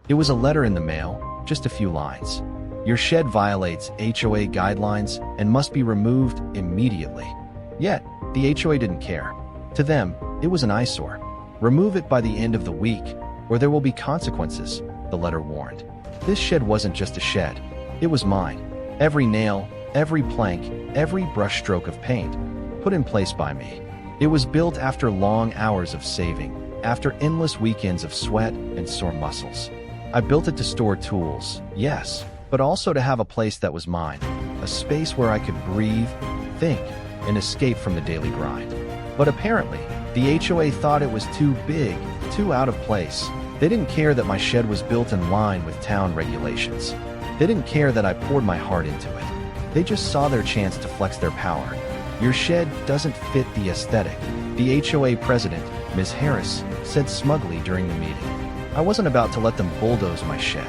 It was a letter in the mail, just a few lines. Your shed violates HOA guidelines and must be removed immediately. Yet, the HOA didn't care. To them, it was an eyesore. Remove it by the end of the week, or there will be consequences, the letter warned. This shed wasn't just a shed. It was mine. Every nail, every plank, every brushstroke of paint, put in place by me. It was built after long hours of saving, after endless weekends of sweat and sore muscles. I built it to store tools, yes, but also to have a place that was mine, a space where I could breathe, think, and escape from the daily grind. But apparently, the HOA thought it was too big, too out of place. They didn't care that my shed was built in line with town regulations. They didn't care that I poured my heart into it. They just saw their chance to flex their power. Your shed doesn't fit the aesthetic, the HOA president, Ms. Harris, said smugly during the meeting. I wasn't about to let them bulldoze my shed.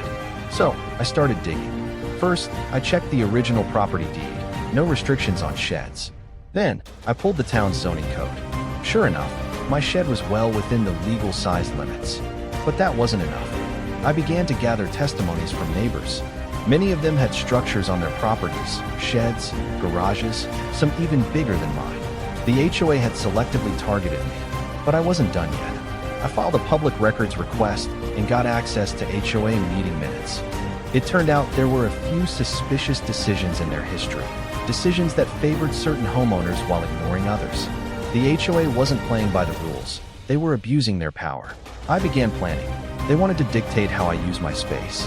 So, I started digging. First, I checked the original property deed, no restrictions on sheds. Then, I pulled the town's zoning code. Sure enough, my shed was well within the legal size limits. But that wasn't enough. I began to gather testimonies from neighbors. Many of them had structures on their properties, sheds, garages, some even bigger than mine. The HOA had selectively targeted me, but I wasn't done yet. I filed a public records request and got access to HOA meeting minutes. It turned out there were a few suspicious decisions in their history, decisions that favored certain homeowners while ignoring others. The HOA wasn't playing by the rules. They were abusing their power. I began planning. They wanted to dictate how I use my space.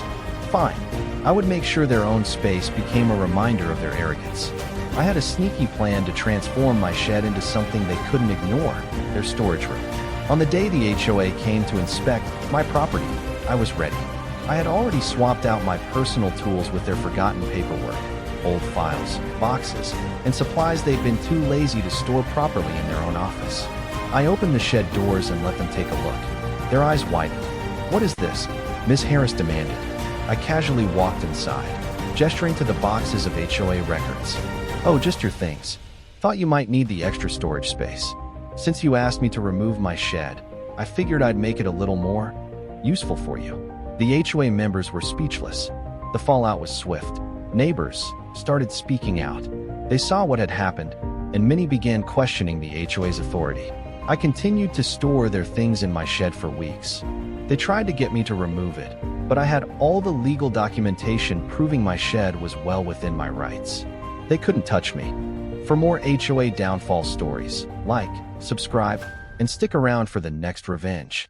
Fine. I would make sure their own space became a reminder of their arrogance. I had a sneaky plan to transform my shed into something they couldn't ignore, their storage room. On the day the HOA came to inspect my property, I was ready. I had already swapped out my personal tools with their forgotten paperwork, old files, boxes, and supplies they'd been too lazy to store properly in their own office. I opened the shed doors and let them take a look. Their eyes widened. "What is this?" Ms. Harris demanded. I casually walked inside, gesturing to the boxes of HOA records. "Oh, just your things. Thought you might need the extra storage space. Since you asked me to remove my shed, I figured I'd make it a little more useful for you." The HOA members were speechless. The fallout was swift. Neighbors started speaking out. They saw what had happened, and many began questioning the HOA's authority. I continued to store their things in my shed for weeks. They tried to get me to remove it, but I had all the legal documentation proving my shed was well within my rights. They couldn't touch me. For more HOA downfall stories, like, subscribe, and stick around for the next revenge.